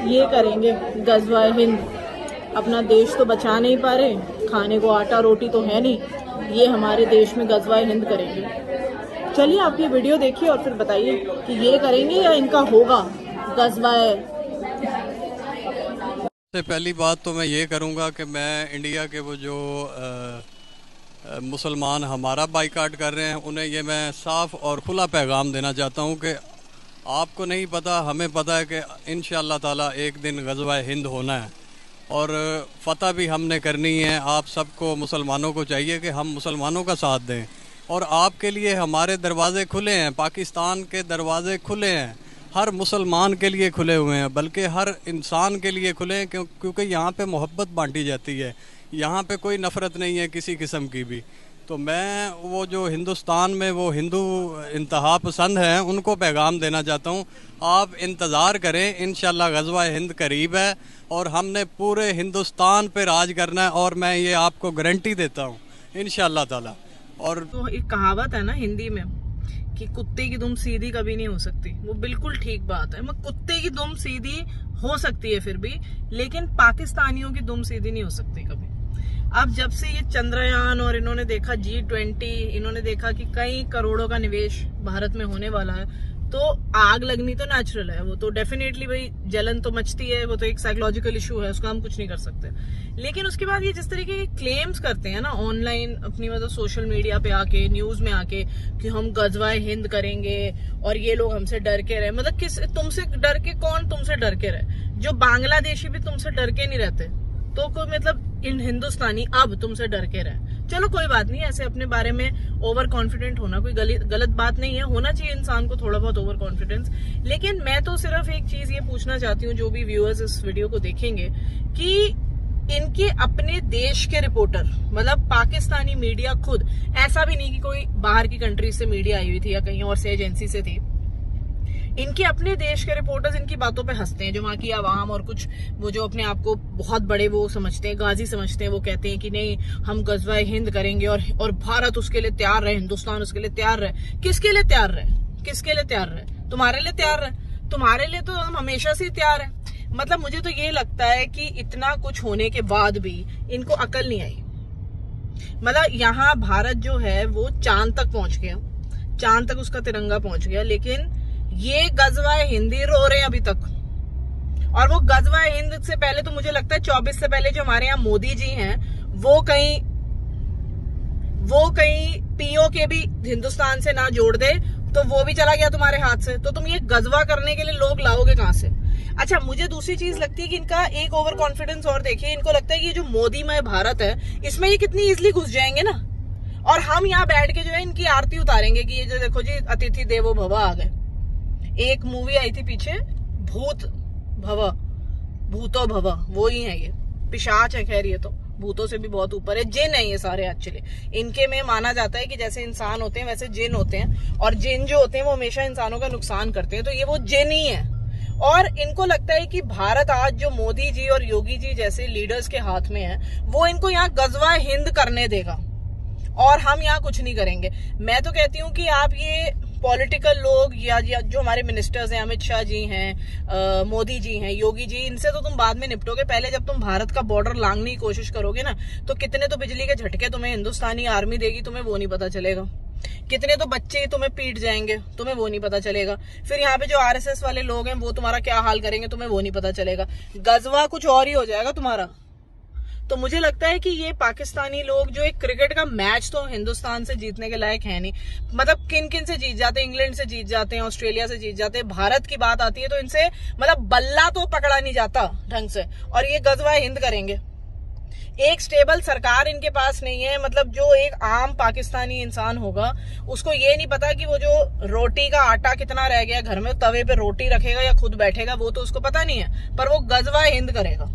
ये करेंगे गजवा हिंद। अपना देश तो बचा नहीं पा रहे, खाने को आटा रोटी तो है नहीं, ये हमारे देश में गजवा हिंद करेंगे। चलिए आप ये वीडियो देखिए और फिर बताइए कि ये करेंगे या इनका होगा गजवा। सबसे पहली बात तो मैं ये करूँगा कि मैं इंडिया के वो जो मुसलमान हमारा बाइकाट कर रहे हैं उन्हें ये मैं साफ़ और खुला पैगाम देना चाहता हूँ कि आपको नहीं पता, हमें पता है कि इंशाअल्लाह ताला एक दिन गज़वा हिंद होना है और फ़तह भी हमने करनी है। आप सबको मुसलमानों को चाहिए कि हम मुसलमानों का साथ दें और आपके लिए हमारे दरवाज़े खुले हैं, पाकिस्तान के दरवाज़े खुले हैं, हर मुसलमान के लिए खुले हुए हैं, बल्कि हर इंसान के लिए खुले हैं, क्योंकि यहाँ पे मोहब्बत बांटी जाती है, यहाँ पे कोई नफ़रत नहीं है किसी किस्म की भी। तो मैं वो जो हिंदुस्तान में वो हिंदू इंतहा पसंद हैं उनको पैगाम देना चाहता हूँ, आप इंतज़ार करें, इंशाअल्लाह गज़वा हिंद करीब है और हमने पूरे हिंदुस्तान पे राज करना है और मैं ये आपको गारंटी देता हूँ इंशाअल्लाह ताला। और तो एक कहावत है ना हिंदी में कि कुत्ते की दुम सीधी कभी नहीं हो सकती, वो बिल्कुल ठीक बात है। कुत्ते की दुम सीधी हो सकती है फिर भी, लेकिन पाकिस्तानियों की दुम सीधी नहीं हो सकती कभी। अब जब से ये चंद्रयान और इन्होंने देखा G20, इन्होंने देखा कि कई करोड़ों का निवेश भारत में होने वाला है, तो आग लगनी तो नेचुरल है, वो तो डेफिनेटली भाई जलन तो मचती है, वो तो एक साइकोलॉजिकल इशू है, उसका हम कुछ नहीं कर सकते। लेकिन उसके बाद ये जिस तरीके के क्लेम्स करते हैं ना ऑनलाइन अपनी मतलब सोशल मीडिया पे आके, न्यूज में आके कि हम गजवा हिंद करेंगे और ये लोग हमसे डर के रहे, मतलब किस तुमसे डर के, कौन तुमसे डर के रहे? जो बांग्लादेशी भी तुमसे डर के नहीं रहते, तो कोई मतलब इन हिंदुस्तानी अब तुमसे डर के रहे। चलो कोई बात नहीं, ऐसे अपने बारे में ओवर कॉन्फिडेंट होना कोई गलत बात नहीं है, होना चाहिए इंसान को थोड़ा बहुत ओवर कॉन्फिडेंस। लेकिन मैं तो सिर्फ एक चीज ये पूछना चाहती हूँ जो भी व्यूअर्स इस वीडियो को देखेंगे, कि इनके अपने देश के रिपोर्टर, मतलब पाकिस्तानी मीडिया खुद, ऐसा भी नहीं कि कोई बाहर की कंट्री से मीडिया आई हुई थी या कहीं और से एजेंसी से थी, इनके अपने देश के रिपोर्टर्स इनकी बातों पे हंसते हैं। जो वहां की आवाम और कुछ वो जो अपने आप को बहुत बड़े वो समझते हैं, गाजी समझते हैं, वो कहते हैं कि नहीं हम गजवा हिंद करेंगे और भारत उसके लिए तैयार रहे, हिंदुस्तान उसके लिए तैयार रहे। किसके लिए तैयार रहे? किसके लिए तैयार रहे? तुम्हारे लिए तैयार रहे? तुम्हारे लिए तो हम हमेशा से तैयार है। मतलब मुझे तो ये लगता है कि इतना कुछ होने के बाद भी इनको अकल नहीं आई। मतलब यहाँ भारत जो है वो चांद तक पहुंच गया, चांद तक उसका तिरंगा पहुंच गया, लेकिन ये गजवा हिंदी रो रहे हैं अभी तक। और वो गजवा हिंद से पहले तो मुझे लगता है 24 से पहले जो हमारे यहाँ मोदी जी हैं वो कहीं पीओके भी हिंदुस्तान से ना जोड़ दे तो वो भी चला गया तुम्हारे हाथ से, तो तुम ये गजवा करने के लिए लोग लाओगे कहां से? अच्छा, मुझे दूसरी चीज लगती है कि इनका एक ओवर कॉन्फिडेंस और देखिए, इनको लगता है कि ये जो मोदीमय भारत है इसमें ये कितनी इजिली घुस जाएंगे ना, और हम यहाँ बैठ के जो है इनकी आरती उतारेंगे कि ये जो देखो जी अतिथि देवो भव आ गए। एक मूवी आई थी पीछे, भूतो भव, वो ही है, ये पिशाच है। खैर ये तो भूतों से भी बहुत ऊपर है, जिन है ये सारे एक्चुअली। इनके में माना जाता है कि जैसे इंसान होते हैं वैसे जिन होते हैं, और जिन जो होते हैं वो हमेशा इंसानों का नुकसान करते हैं, तो ये वो जिन ही है। और इनको लगता है कि भारत आज जो मोदी जी और योगी जी जैसे लीडर्स के हाथ में है, वो इनको यहाँ गजवा हिंद करने देगा और हम यहाँ कुछ नहीं करेंगे। मैं तो कहती हूँ कि आप ये पॉलिटिकल लोग या जो हमारे मिनिस्टर्स हैं, अमित शाह जी हैं, मोदी जी हैं, योगी जी, इनसे तो तुम बाद में निपटोगे। पहले जब तुम भारत का बॉर्डर लांघने की कोशिश करोगे ना, तो कितने तो बिजली के झटके तुम्हें हिंदुस्तानी आर्मी देगी, तुम्हें वो नहीं पता चलेगा। कितने तो बच्चे तुम्हें पीट जाएंगे, तुम्हें वो नहीं पता चलेगा। फिर यहाँ पे जो आरएसएस वाले लोग हैं वो तुम्हारा क्या हाल करेंगे, तुम्हें वो नहीं पता चलेगा। गजवा कुछ और ही हो जाएगा तुम्हारा। तो मुझे लगता है कि ये पाकिस्तानी लोग जो एक क्रिकेट का मैच तो हिंदुस्तान से जीतने के लायक है नहीं, मतलब किन किन से जीत जाते हैं, इंग्लैंड से जीत जाते हैं, ऑस्ट्रेलिया से जीत जाते हैं, भारत की बात आती है तो इनसे मतलब बल्ला तो पकड़ा नहीं जाता ढंग से, और ये गजवा हिंद करेंगे। एक स्टेबल सरकार इनके पास नहीं है, मतलब जो एक आम पाकिस्तानी इंसान होगा उसको ये नहीं पता कि वो जो रोटी का आटा कितना रह गया घर में, तवे पे रोटी रखेगा या खुद बैठेगा, वो तो उसको पता नहीं है, पर वो गजवा हिंद करेगा।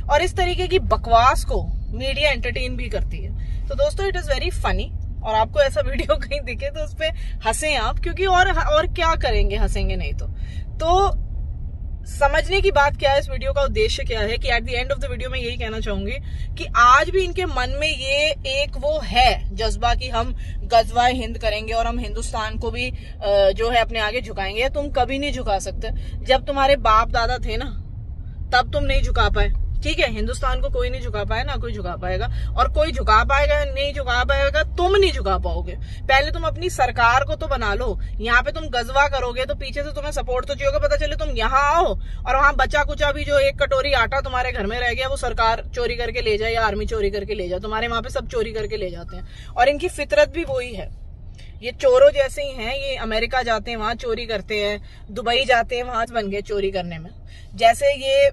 और इस तरीके की बकवास को मीडिया एंटरटेन भी करती है। तो दोस्तों इट इज वेरी फनी, और आपको ऐसा वीडियो कहीं दिखे तो उस पर हंसें आप, क्योंकि और क्या करेंगे, हंसेंगे नहीं तो समझने की बात क्या है, इस वीडियो का उद्देश्य क्या है, कि at the end of the video मैं यही कहना चाहूंगी कि आज भी इनके मन में ये एक वो है जज्बा कि हम गजवा हिंद करेंगे और हम हिंदुस्तान को भी जो है अपने आगे झुकाएंगे। तुम कभी नहीं झुका सकते। जब तुम्हारे बाप दादा थे ना, तब तुम नहीं झुका पाए। ठीक है, हिंदुस्तान को कोई नहीं झुका पाया, ना कोई झुका पाएगा, और कोई झुका पाएगा नहीं झुका पाएगा, तुम नहीं झुका पाओगे। पहले तुम अपनी सरकार को तो बना लो। यहाँ पे तुम गजवा करोगे तो पीछे से तुम्हें सपोर्ट तो चाहिए होगा। पता चले तुम यहाँ आओ और वहां बचा कुचा भी जो एक कटोरी आटा तुम्हारे घर में रह गया वो सरकार चोरी करके ले जाए या आर्मी चोरी करके ले जाए। तुम्हारे वहां पे सब चोरी करके ले जाते हैं, और इनकी फितरत भी वही है। ये चोरों जैसे ही हैं, ये अमेरिका जाते हैं वहां चोरी करते हैं, दुबई जाते हैं वहां बन गए चोरी करने में। जैसे ये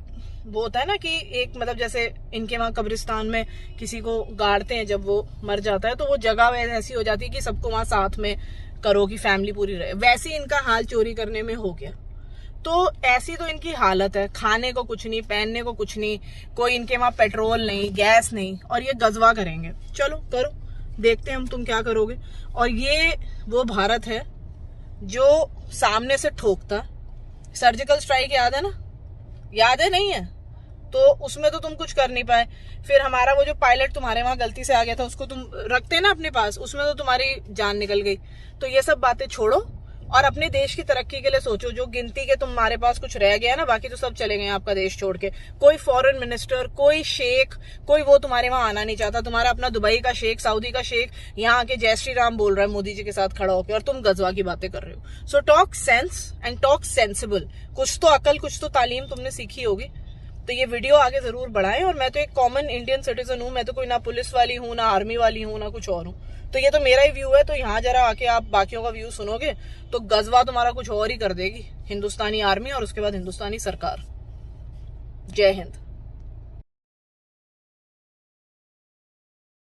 वो होता है ना कि एक मतलब जैसे इनके वहां कब्रिस्तान में किसी को गाड़ते हैं, जब वो मर जाता है तो वो जगह ऐसी हो जाती है कि सबको वहां साथ में करो कि फैमिली पूरी रहे। वैसे इनका हाल चोरी करने में हो गया। तो ऐसी तो इनकी हालत है, खाने को कुछ नहीं, पहनने को कुछ नहीं, कोई इनके वहां पेट्रोल नहीं, गैस नहीं, और ये गजवा करेंगे। चलो करो, देखते हैं हम तुम क्या करोगे। और ये वो भारत है जो सामने से ठोकता। सर्जिकल स्ट्राइक याद है ना? याद है? नहीं है तो उसमें तो तुम कुछ कर नहीं पाए। फिर हमारा वो जो पायलट तुम्हारे वहां गलती से आ गया था, उसको तुम रखते ना अपने पास, उसमें तो तुम्हारी जान निकल गई। तो ये सब बातें छोड़ो और अपने देश की तरक्की के लिए सोचो। जो गिनती के तुम्हारे पास कुछ रह गया ना, बाकी तो सब चले गए आपका देश छोड़ के। कोई फॉरेन मिनिस्टर, कोई शेख, कोई वो तुम्हारे वहां आना नहीं चाहता। तुम्हारा अपना दुबई का शेख, सऊदी का शेख यहाँ आके जय श्री राम बोल रहा है मोदी जी के साथ खड़ा होकर, और तुम गजवा की बातें कर रहे हो। So talk sense and talk sensible. कुछ तो अकल, कुछ तो तालीम तुमने सीखी होगी। तो ये वीडियो आगे जरूर बढ़ाएं। और मैं तो एक कॉमन इंडियन सिटीजन हूं, मैं तो कोई ना पुलिस वाली हूं, ना आर्मी वाली हूं, ना कुछ और हूं। तो ये तो मेरा ही व्यू है। तो यहाँ जरा आके आप बाकियों का व्यू सुनोगे तो गजवा तुम्हारा कुछ और ही कर देगी हिंदुस्तानी आर्मी और उसके बाद हिंदुस्तानी सरकार। जय हिंद।